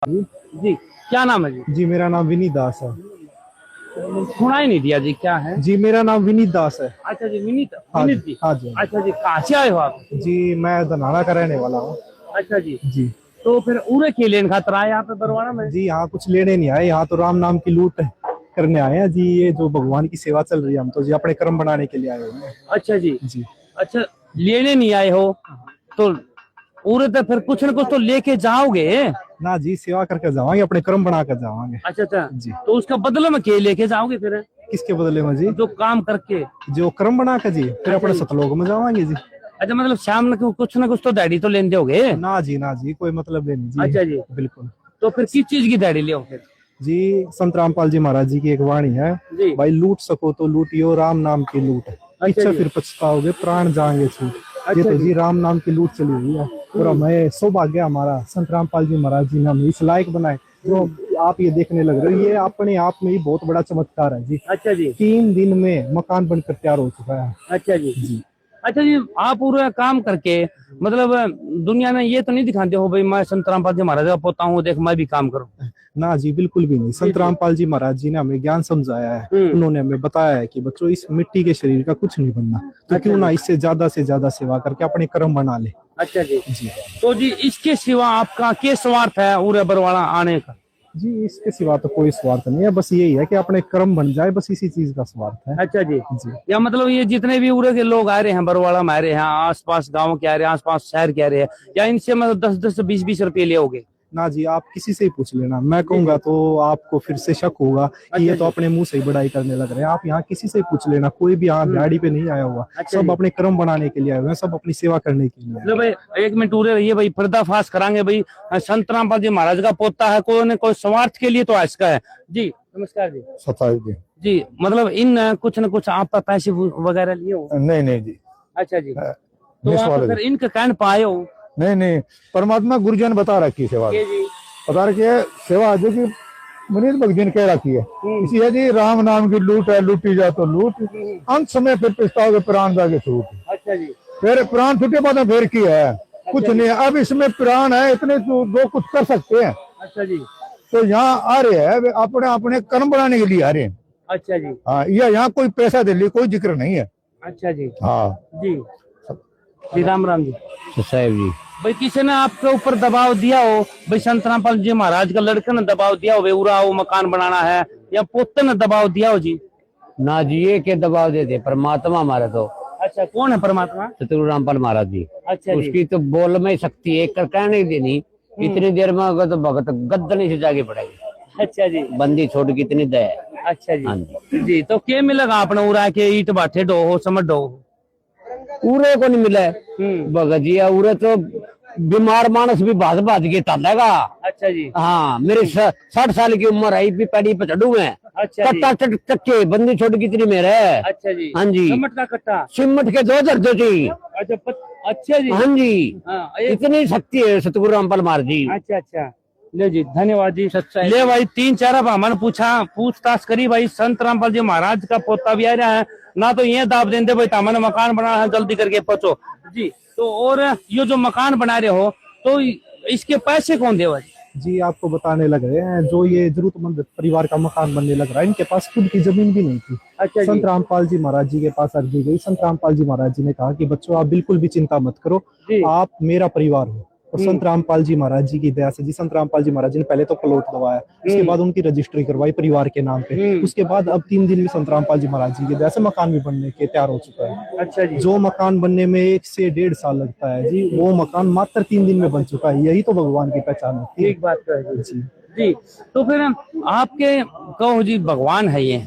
जी जी, क्या नाम है जी? जी मेरा नाम विनीत दास है। सुना ही नहीं दिया जी, क्या है? जी मेरा नाम विनीत दास है। अच्छा जी, विनीत हाँ जी, विनीत जी। हाँ जी, हाँ अच्छा जी, कहाँ से आए हो आप? जी मैं धनाना का रहने वाला हूँ। अच्छा जी, जी तो फिर उरे के लेन खातर आए यहाँ पे बरवाड़ा में? जी यहाँ कुछ लेने नहीं आए, यहाँ तो राम नाम की लूट करने आए हैं जी। ये जो भगवान की सेवा चल रही है, हम तो जी अपने कर्म बनाने के लिए आए हुए हैं। अच्छा जी। जी अच्छा, लेने नहीं आए हो तो उरे तो फिर कुछ न कुछ तो लेके जाओगे। ना जी, सेवा करके जावांगे, अपने कर्म बना कर जावांगे। अच्छा अच्छा, जी तो उसका बदले में के लेके जाओगे फिर? किसके बदले में जी? जो काम करके। जो कर्म बना कर जी, फिर अच्छा अपने जी। सतलोक में जावांगे जी। अच्छा, मतलब शाम में कुछ ना कुछ तो दिहाड़ी तो लेने दोगे? ना जी, ना जी, कोई मतलब नहीं जी। अच्छा जी, बिल्कुल तो फिर किस चीज की दिहाड़ी ले फिर? जी। संत रामपाल जी महाराज जी की एक वाणी है, जी। भाई लूट सको तो लूटियो, राम नाम की लूट अच्छा पीछे जी। फिर पछताओगे, प्राण जाएंगे छूट। ये अच्छा तो जी। जी राम नाम की लूट चली हुई है। और हमें सौभाग्य हमारा संत रामपाल जी महाराज जी ने हमें इस लायक बनाए जो आप ये देखने लग रहे हो। ये अपने आप में ही बहुत बड़ा चमत्कार है जी। अच्छा जी। 3 दिन में मकान बनकर तैयार हो चुका है अच्छा जी। जी। अच्छा जी, आप पूरा काम करके मतलब दुनिया में ये तो नहीं दिखाते हो भाई मैं संत रामपाल जी महाराज का पोता हूँ, देख मैं भी काम करूँ? ना जी, बिल्कुल भी नहीं। जी संत जी। रामपाल जी महाराज जी ने हमें ज्ञान समझाया है। उन्होंने हमें बताया है कि बच्चों, इस मिट्टी के शरीर का कुछ नहीं बनना, तो अच्छा क्यों ना जी। इससे ज्यादा सेवा करके अपने कर्म बना ले। अच्छा जी, जी तो जी इसके सिवा आपका क्या स्वार्थ है उरे बरवाड़ा आने का? जी, इसके सिवा तो कोई स्वार्थ नहीं है, बस यही है कि अपने कर्म बन जाए, बस इसी चीज का स्वार्थ है अच्छा जी, जी। या मतलब ये जितने भी उरे के लोग आ रहे हैं बरवाड़ा में आ रहे हैं, आस पास गाँव के आ रहे हैं, आस पास शहर के आ रहे हैं, या इनसे मतलब 10-10 20-20 रुपये ले होगे? ना जी, आप किसी से ही पूछ लेना, मैं जी कहूंगा जी। तो आपको फिर से शक होगा कि अच्छा ये तो जी। अपने मुंह से ही बड़ाई करने लग रहे हैं। आप यहाँ किसी से ही पूछ लेना, कोई भी यहाँ दिहाड़ी पे नहीं आया हुआ। अच्छा सब जी। अपने कर्म बनाने के लिए आए हुए हैं, सब अपनी सेवा करने के लिए आए लो हैं। भाई, एक मिनट उरे रहिए भाई, पर्दाफाश करांगे भाई। संत रामपाल जी महाराज का पोता है, कोई न कोई स्वार्थ के लिए तो इसका है जी। नमस्कार जी। सताईस दिन। जी, मतलब इन कुछ न कुछ आपका पैसे वगैरह लिए हो? नहीं नहीं जी। अच्छा जी, तो आप निस्वार्थ फिर इनके कहने पाए हो? नहीं नहीं, परमात्मा गुरुजन बता रखी सेवा, ये जी। बता रखी है सेवा जो कि मुनीर भगत ने कह रखी है। इसी है जी, राम नाम की लूट है, लूटी जा तो लूट, अंत समय फिर पछताओगे, प्राण जाके छूट। अच्छा जी। फिर प्राण छूटे बाद फिर की है, कुछ नहीं है। अब इसमें प्राण है इतने जो कुछ कर सकते हैं। अच्छा जी। तो यहाँ आ रहे हैं वे अपने अपने कर्म बनाने के लिए आ रहे हैं। अच्छा जी। हाँ, यह यहाँ कोई पैसा दे लिए कोई जिक्र नहीं है। अच्छा जी। हाँ जी जी, राम जी। साहब जी, भाई किसी ने आपके ऊपर दबाव दिया हो भाई, संत रामपाल जी महाराज का लड़के ने दबाव दिया हो भाई उरा हो मकान बनाना है, या पोते ने दबाव दिया हो जी? ना जी ये के दबाव देते परमात्मा हमारे तो अच्छा, कौन है परमात्मा? सतगुरु रामपाल महाराज जी। अच्छा जी। उसकी तो बोल में शक्ति एक कर कहने ही देनी। इतनी देर में अगर तो भगत गद्दनी से जाके पड़ेगी। अच्छा जी। बंदी छोड़ के इतनी दया। अच्छा हाँ जी। जी, जी, तो क्या मिलेगा आपने उरा के ईट बाठे डो हो समझ डो? उरे को नहीं मिला भगत जी। उरे तो बीमार मानस भी भाज भाज के तालेगा। अच्छा जी। हाँ, मेरे 60 साल की उम्र है, भी पैड़ी पे चढ़ू मैं। अच्छा जी। कट्टा चक्के बंदी छोड़ के इतनी मेरे। अच्छा जी। हाँ जी, समट का कट्टा। सिमट के 2 दर्जो जी। अच्छा अच्छा जी। हाँ जी, हाँ, इतनी शक्ति है सतगुरु रामपाल महाराज जी। अच्छा अच्छा, ले जी, धन्यवाद जी। ले भाई, 3-4 अब हमने पूछताछ करी भाई, संत रामपाल जी महाराज का पोता भी आ रहा है ना, तो ये दाब देंगे भाई हमने मकान बनाना है, जल्दी करके पहुंचो जी। तो और ये जो मकान बना रहे हो तो इसके पैसे कौन देगा जी? जी आपको बताने लग रहे हैं, जो ये जरूरतमंद परिवार का मकान बनने लग रहा है, इनके पास खुद की जमीन भी नहीं थी। अच्छा जी। संत रामपाल जी महाराज जी के पास अर्जी गई। संत रामपाल जी महाराज जी ने कहा कि बच्चों, आप बिल्कुल भी चिंता मत करो, जी। आप मेरा परिवार हो। और संत रामपाल जी महाराज जी की दया से जी, संत रामपाल जी महाराज जी ने पहले तो प्लॉट दवाया, उसके बाद उनकी रजिस्ट्री करवाई परिवार के नाम पे। उसके बाद अब 3 दिन में संत रामपाल जी महाराज जी की दया से मकान भी बनने के तैयार हो चुका है। अच्छा जी। जो मकान बनने में 1 से 1.5 साल लगता है जी, वो मकान मात्र 3 दिन में बन चुका है। यही तो भगवान की पहचान होती है। ठीक बात है जी जी। तो फिर आपके कहो जी भगवान है ये,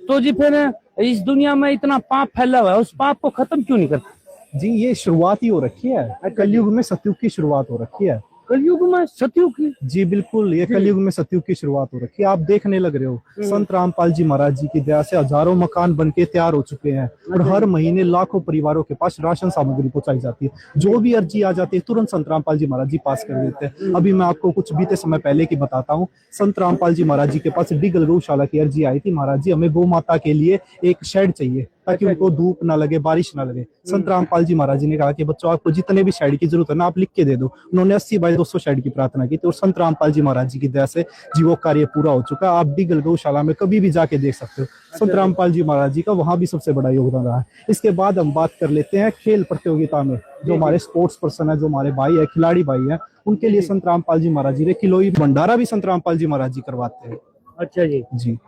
तो जी फिर इस दुनिया में इतना पाप फैला हुआ है, उस पाप को खत्म क्यों नहीं करते? जी, ये शुरुआत ही हो रखी है। कलयुग में सतयुग की शुरुआत हो रखी है। कलयुग में सतयुग की? जी बिल्कुल, ये कलयुग में सतयुग की शुरुआत हो रखी है। आप देखने लग रहे हो, संत रामपाल जी महाराज जी की दया से हजारों मकान बनके तैयार हो चुके हैं, और हर महीने लाखों परिवारों के पास राशन सामग्री पहुंचाई जाती है। जो भी अर्जी आ जाती है तुरंत संत रामपाल जी महाराज जी पास कर देते हैं। अभी मैं आपको कुछ बीते समय पहले की बताता हूँ। संत रामपाल जी महाराज जी के पास डिगल गौशाला की अर्जी आई थी, महाराज जी हमें गौ माता के लिए एक शेड चाहिए। ताकि उनको धूप ना लगे, बारिश ना लगे। संत रामपाल जी महाराज जी ने कहा कि बच्चों आपको जितने भी शेड की जरूरत है ना आप लिख के दे दो। उन्होंने 80/200 शेड की प्रार्थना की थी और संत रामपाल जी महाराज जी की दया से जी वो कार्य पूरा हो चुका। आप डिगल गौशाला में कभी भी जाके देख सकते हो। संत रामपाल जी महाराज जी का वहां भी सबसे बड़ा योगदान रहा है। इसके बाद हम बात कर लेते हैं खेल प्रतियोगिता में। जो हमारे स्पोर्ट्स पर्सन है, जो हमारे भाई है, खिलाड़ी भाई है, उनके लिए संत रामपाल जी महाराज जी ने किलोई भंडारा भी संत रामपाल जी महाराज जी करवाते हैं। अच्छा जी। जी,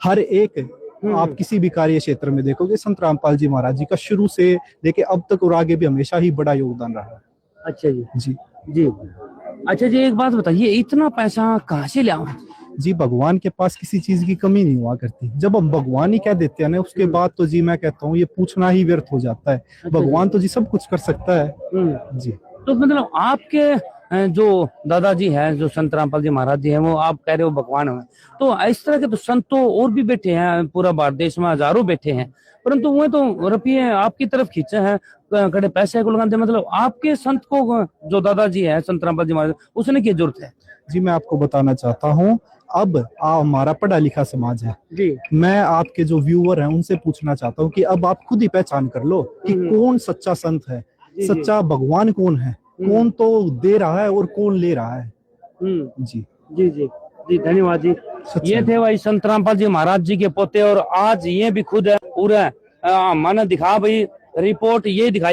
हर एक आप किसी भी कार्य क्षेत्र में देखोगे संत रामपाल जी महाराज जी का शुरू से लेके अब तक और आगे भी हमेशा ही बड़ा योगदान रहा है। अच्छा जी। जी जी। अच्छा जी, एक बात बताइए, इतना पैसा कहाँ से ले आओ? जी, भगवान के पास किसी चीज की कमी नहीं हुआ करती। जब हम भगवान ही कह देते हैं ना, उसके बाद तो जी मैं कहता हूँ ये पूछना ही व्यर्थ हो जाता है। भगवान तो जी सब कुछ कर सकता है। जी, तो मतलब आपके जो दादाजी हैं, जो संत रामपाल जी महाराज जी हैं, वो आप कह रहे हो भगवान है, तो इस तरह के तो संत तो और भी बैठे हैं, पूरा भारत देश में हजारों बैठे हैं, परंतु वो तो रुपये आपकी तरफ खींचे हैं, कड़े पैसे को लगाते। मतलब आपके संत को, जो दादाजी है संत रामपाल जी महाराज, उसने क्या जरूरत है? जी मैं आपको बताना चाहता हूँ, अब हमारा पढ़ा लिखा समाज है जी। मैं आपके जो व्यूअर हैं उनसे पूछना चाहता हूँ कि अब आप खुद ही पहचान कर लो कि कौन सच्चा संत है, सच्चा भगवान कौन है, कौन तो दे रहा है और कौन ले रहा है। जी जी जी जी, धन्यवाद जी। ये थे भाई संत रामपाल जी महाराज जी के पोते, और आज ये भी खुद है पूरा माना दिखा भाई रिपोर्ट ये दिखाई।